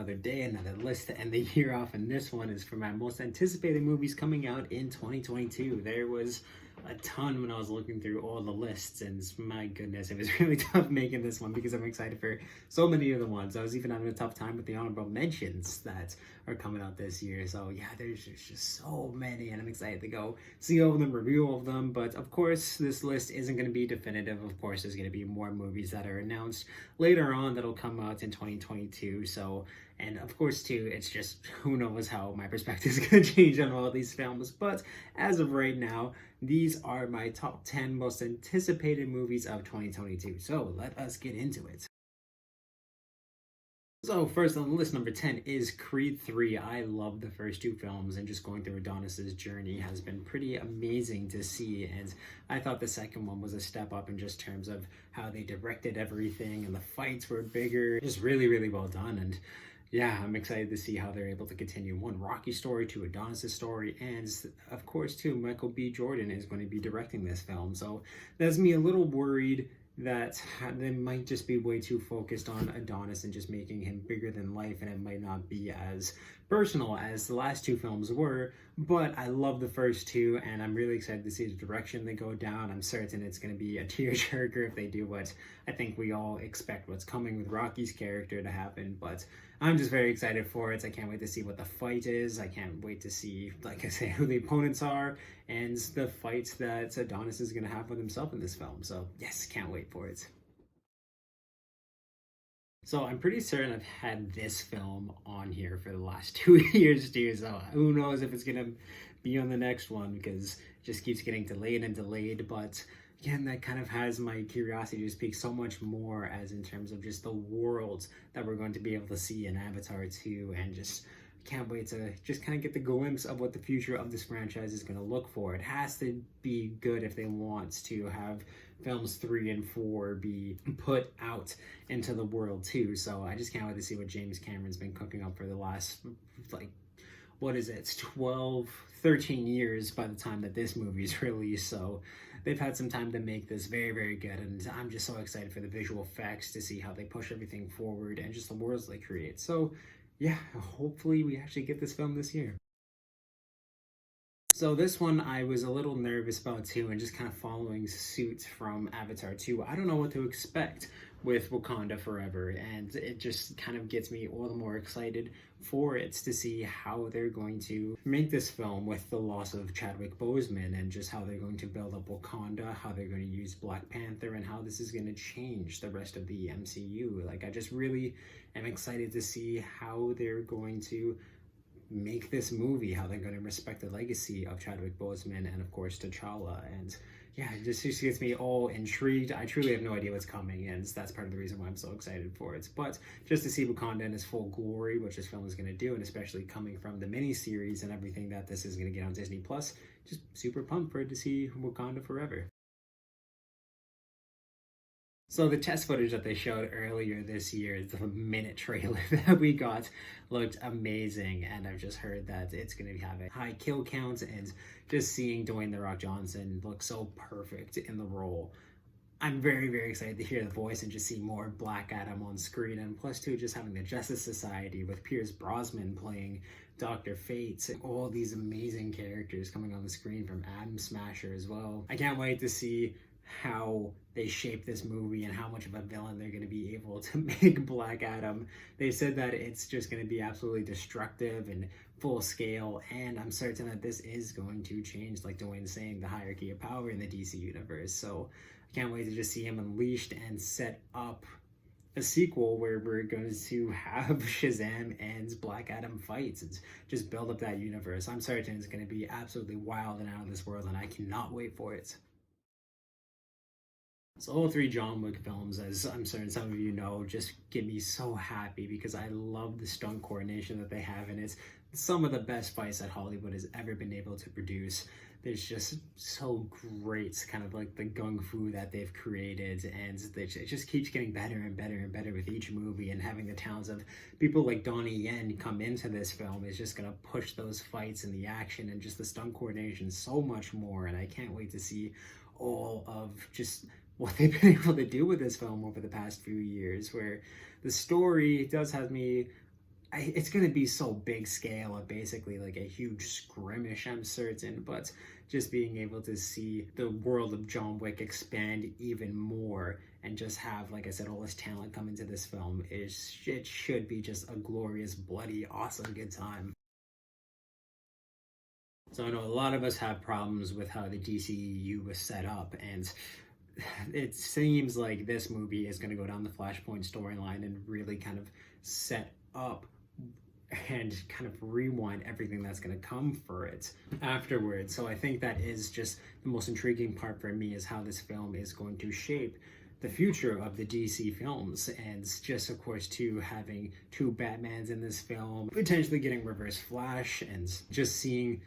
another day, another list to end the year off, and this one is for my most anticipated movies coming out in 2022. There was a ton when I was looking through all the lists, and my goodness, it was really tough making this one because I'm excited for so many of the ones. I was even having a tough time with the honorable mentions that are coming out this year. So yeah, there's just so many, and I'm excited to go see all of them, review all of them. But of course, this list isn't going to be definitive. Of course, there's going to be more movies that are announced later on that'll come out in 2022. So, and of course, too, it's just who knows how my perspective is going to change on all these films. But as of right now, these are my top 10 most anticipated movies of 2022. So let us get into it. So first on the list, number 10 is Creed 3. I love the first two films, and just going through Adonis's journey has been pretty amazing to see. And I thought the second one was a step up in just terms of how they directed everything, and the fights were bigger. Just really, really well done. And yeah, I'm excited to see how they're able to continue one Rocky story to Adonis's story, and of course too, Michael B. Jordan is going to be directing this film. So that's me a little worried that they might just be way too focused on Adonis and just making him bigger than life, and it might not be as personal as the last two films were. But I love the first two, and I'm really excited to see the direction they go down. I'm certain it's going to be a tearjerker if they do what I think we all expect what's coming with Rocky's character to happen. But I'm just very excited for it. I can't wait to see what the fight is. I can't wait to see, like I say, who the opponents are and the fights that Adonis is going to have with himself in this film. So yes, can't wait for it. So I'm pretty certain I've had this film on here for the last 2 years too. So who knows if it's gonna be on the next one, because it just keeps getting delayed and delayed. But again, that kind of has my curiosity to speak so much more as in terms of just the worlds that we're going to be able to see in Avatar 2, and just can't wait to just kind of get the glimpse of what the future of this franchise is going to look for. It has to be good if they want to have films 3 and 4 be put out into the world too. So I just can't wait to see what James Cameron's been cooking up for the last, like, what is it, 12, 13 years by the time that this movie is released. So they've had some time to make this very, very good, and I'm just so excited for the visual effects to see how they push everything forward and just the worlds they create. So yeah, hopefully we actually get this film this year. So this one I was a little nervous about too, and just kind of following suit from Avatar 2. I don't know what to expect with Wakanda Forever, and it just kind of gets me all the more excited for it to see how they're going to make this film with the loss of Chadwick Boseman, and just how they're going to build up Wakanda, how they're going to use Black Panther, and how this is going to change the rest of the MCU. Like, I just really am excited to see how they're going to make this movie, how they're going to respect the legacy of Chadwick Boseman and of course T'Challa. And yeah, it just gets me all intrigued. I truly have no idea what's coming, and that's part of the reason why I'm so excited for it. But just to see Wakanda in its full glory, which this film is going to do, and especially coming from the mini-series and everything that this is going to get on Disney Plus, just super pumped for it to see Wakanda Forever. So the test footage that they showed earlier this year, the minute trailer that we got, looked amazing, and I've just heard that it's going to have a high kill count, and just seeing Dwayne The Rock Johnson look so perfect in the role, I'm very, very excited to hear the voice and just see more Black Adam on screen. And plus too, just having the Justice Society with Pierce Brosnan playing Dr. Fate, all these amazing characters coming on the screen, from Adam Smasher as well. I can't wait to see how they shape this movie and how much of a villain they're going to be able to make Black Adam. They said that it's just going to be absolutely destructive and full scale, and I'm certain that this is going to change, like Dwayne's saying, the hierarchy of power in the DC universe. So I can't wait to just see him unleashed and set up a sequel where we're going to have Shazam and Black Adam fights and just build up that universe. I'm certain it's going to be absolutely wild and out of this world, and I cannot wait for it. So all three John Wick films, as I'm certain some of you know, just get me so happy because I love the stunt coordination that they have, and it's some of the best fights that Hollywood has ever been able to produce. There's just so great, kind of like the gung fu that they've created, and it just keeps getting better and better and better with each movie. And having the talents of people like Donnie Yen come into this film is just gonna push those fights and the action and just the stunt coordination so much more. And I can't wait to see all of just what they've been able to do with this film over the past few years, where the story does have me it's going to be so big scale of basically like a huge skirmish, I'm certain, but just being able to see the world of John Wick expand even more and just have, like I said, all this talent come into this film is, it should be just a glorious, bloody, awesome good time. So I know a lot of us have problems with how the DCEU was set up, and it seems like this movie is going to go down the Flashpoint storyline and really kind of set up and kind of rewind everything that's going to come for it afterwards. So I think that is just the most intriguing part for me, is how this film is going to shape the future of the DC films. And just, of course, too, having two Batmans in this film, potentially getting Reverse Flash, and just seeing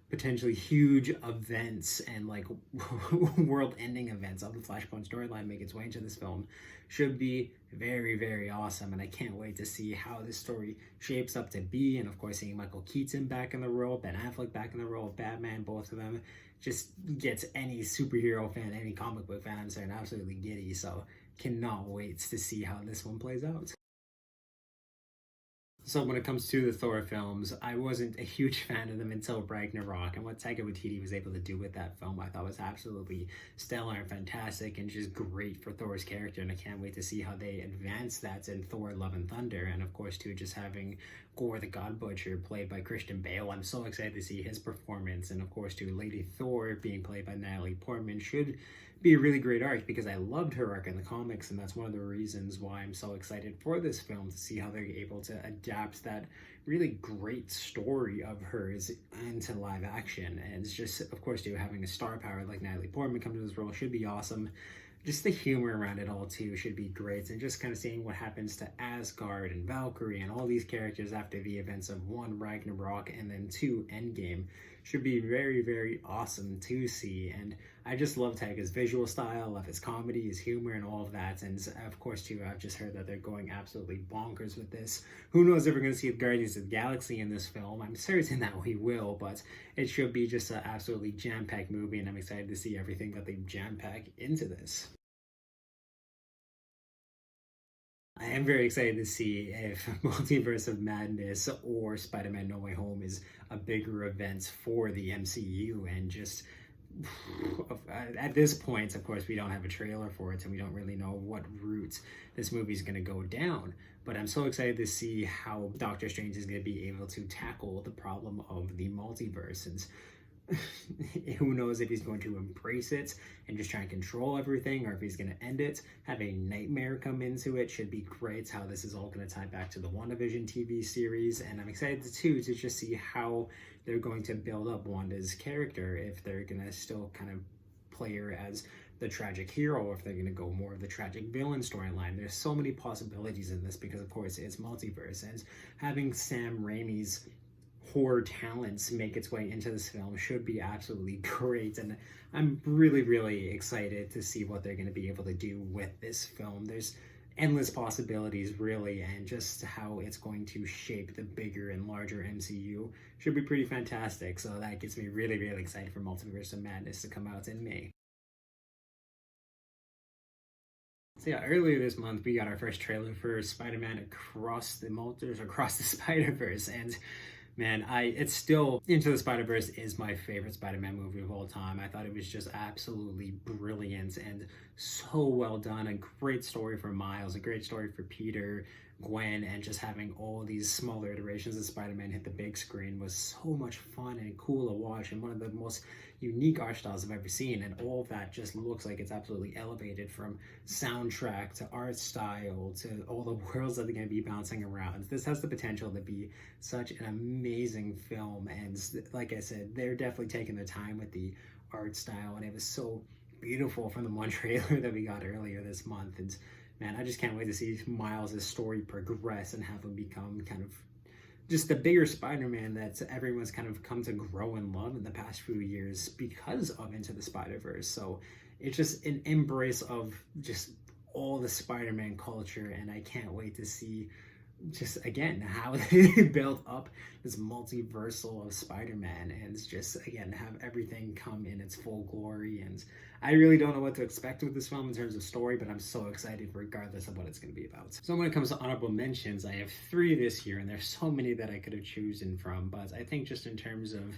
potentially huge events and like world-ending events of the Flashpoint storyline make its way into this film should be very, very awesome. And I can't wait to see how this story shapes up to be. And of course, seeing Michael Keaton back in the role, Ben Affleck back in the role of Batman, both of them just gets any superhero fan, any comic book fan, I'm saying, absolutely giddy. So cannot wait to see how this one plays out. So when it comes to the Thor films, I wasn't a huge fan of them until Ragnarok, and what Taika Waititi was able to do with that film I thought was absolutely stellar and fantastic and just great for Thor's character, and I can't wait to see how they advance that in Thor Love and Thunder. And of course too, just having Gorr the God Butcher played by Christian Bale, I'm so excited to see his performance. And of course too, Lady Thor being played by Natalie Portman should be a really great arc, because I loved her arc in the comics, and that's one of the reasons why I'm so excited for this film, to see how they're able to adapt that really great story of hers into live action. And it's just, of course, too, having a star power like Natalie Portman come to this role should be awesome. Just the humor around it all too should be great, and just kind of seeing what happens to Asgard and Valkyrie and all these characters after the events of 1 Ragnarok and then 2 Endgame should be very, very awesome to see. And I just love Taika's visual style, love his comedy, his humor, and all of that. And of course too, I've just heard that they're going absolutely bonkers with this. Who knows if we're going to see Guardians of the Galaxy in this film? I'm certain that we will, but it should be just an absolutely jam-packed movie, and I'm excited to see everything that they jam-pack into this. I am very excited to see if Multiverse of Madness or Spider-Man No Way Home is a bigger event for the MCU. And just at this point, of course, we don't have a trailer for it, and we don't really know what route this movie is going to go down. But I'm so excited to see how Doctor Strange is going to be able to tackle the problem of the multiverse. And who knows if he's going to embrace it and just try and control everything, or if he's going to end it, have a nightmare come into it. Should be great how this is all going to tie back to the WandaVision TV series. And I'm excited too to just see how they're going to build up Wanda's character, if they're going to still kind of play her as the tragic hero, or if they're going to go more of the tragic villain storyline. There's so many possibilities in this, because of course it's multiverse, and having Sam Raimi's horror talents make its way into this film should be absolutely great. And I'm really, really excited to see what they're going to be able to do with this film. There's endless possibilities, really, and just how it's going to shape the bigger and larger MCU should be pretty fantastic. So that gets me really, really excited for Multiverse of Madness to come out in May. So yeah, earlier this month we got our first trailer for Spider-Man Across the Multiverse, Across the Spider-Verse, and man, it's still, Into the Spider-Verse is my favorite Spider-Man movie of all time. I thought it was just absolutely brilliant and so well done. A great story for Miles, a great story for Peter, Gwen, and just having all these smaller iterations of Spider-Man hit the big screen was so much fun and cool to watch, and one of the most unique art styles I've ever seen. And all of that just looks like it's absolutely elevated, from soundtrack to art style to all the worlds that they're going to be bouncing around. This has the potential to be such an amazing film, and like I said, they're definitely taking their time with the art style, and it was so beautiful from the one trailer that we got earlier this month. And man, I just can't wait to see Miles' story progress and have him become kind of just the bigger Spider-Man that everyone's kind of come to grow and love in the past few years because of Into the Spider-Verse. So it's just an embrace of just all the Spider-Man culture, and I can't wait to see just again how they built up this multiversal of Spider-Man, and just again have everything come in its full glory. And I really don't know what to expect with this film in terms of story, but I'm so excited regardless of what it's going to be about. So when it comes to honorable mentions, I have 3 this year, and there's so many that I could have chosen from, but I think just in terms of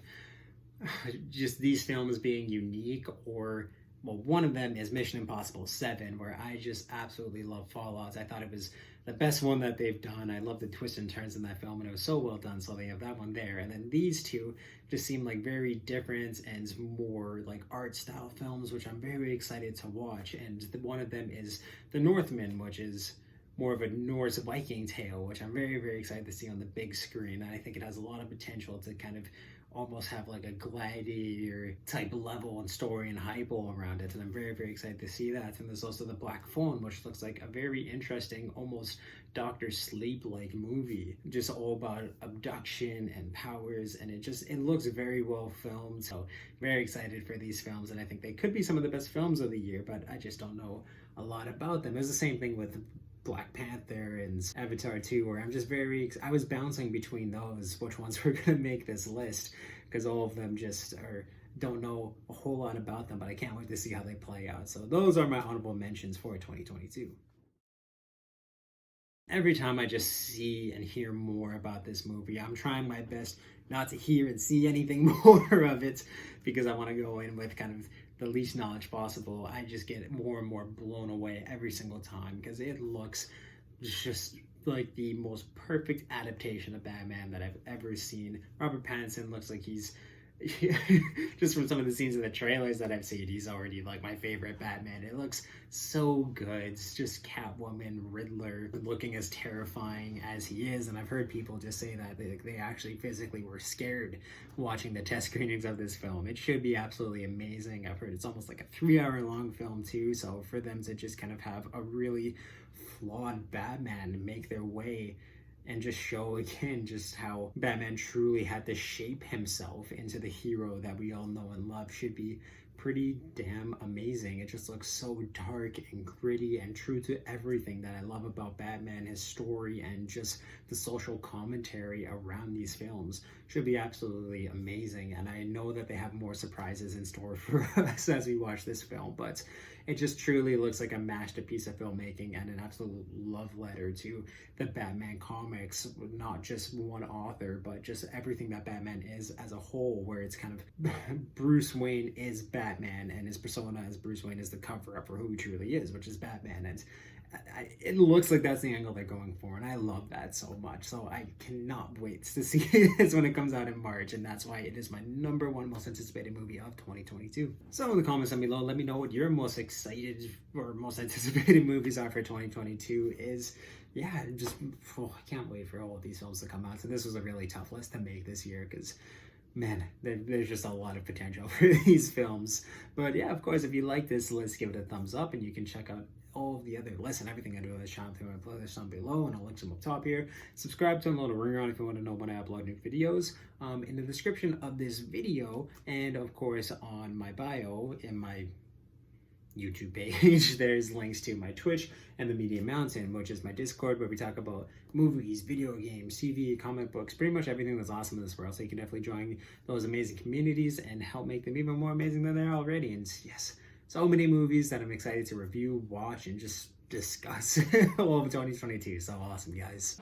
just these films being unique, or well, one of them is Mission Impossible 7, where I just absolutely love Fallout. I thought it was the best one that they've done. I love the twists and turns in that film, and it was so well done, so they have that one there. And then these two just seem like very different and more like art style films, which I'm very excited to watch. And one of them is The Northman, which is more of a Norse Viking tale, which I'm very, very excited to see on the big screen. And I think it has a lot of potential to kind of almost have like a gladiator type level and story and hype all around it, and I'm very, very excited to see that. And there's also The Black Phone, which looks like a very interesting, almost Doctor Sleep like movie, just all about abduction and powers, and it looks very well filmed. So very excited for these films, and I think they could be some of the best films of the year, but I just don't know a lot about them. It's the same thing with Black Panther and Avatar 2, where I'm just I was bouncing between those, which ones were going to make this list, because all of them just don't know a whole lot about them, but I can't wait to see how they play out. So those are my honorable mentions for 2022. Every time I just see and hear more about this movie, I'm trying my best not to hear and see anything more of it, because I want to go in with kind of the least knowledge possible. I just get more and more blown away every single time, because it looks just like the most perfect adaptation of Batman that I've ever seen. Robert Pattinson looks like he's just from some of the scenes in the trailers that I've seen, he's already like my favorite Batman. It looks so good. It's just Catwoman, Riddler looking as terrifying as he is, and I've heard people just say that they actually physically were scared watching the test screenings of this film. It should be absolutely amazing. I've heard it's almost like a 3-hour long film too, so for them to just kind of have a really flawed Batman make their way and just show again just how Batman truly had to shape himself into the hero that we all know and love should be pretty damn amazing. It just looks so dark and gritty and true to everything that I love about Batman, his story, and just the social commentary around these films should be absolutely amazing. And I know that they have more surprises in store for us as we watch this film, but it just truly looks like a masterpiece of filmmaking and an absolute love letter to the Batman comics, not just one author, but just everything that Batman is as a whole, where it's kind of Bruce Wayne is Batman, and his persona as Bruce Wayne is the cover-up for who he truly is, which is Batman. And it looks like that's the angle they're going for, and I love that so much. So I cannot wait to see this when it comes out in March, and that's why it is my #1 most anticipated movie of 2022. So in the comments down below, let me know what your most excited or most anticipated movies are for 2022. Yeah, just I can't wait for all of these films to come out. So this was a really tough list to make this year, because man, there's just a lot of potential for these films. But yeah, of course, if you like this list, give it a thumbs up, and you can check out all of the other lists and everything I do on this channel through my playlist down below, and I'll link them up top here. Subscribe to and little ring on if you want to know when I upload new videos. In the description of this video, and of course on my bio in my YouTube page, there's links to my Twitch and the Media Mountain, which is my Discord, where we talk about movies, video games, TV, comic books, pretty much everything that's awesome in this world. So you can definitely join those amazing communities and help make them even more amazing than they're already. And yes, so many movies that I'm excited to review, watch, and just discuss all of 2022. So awesome, guys.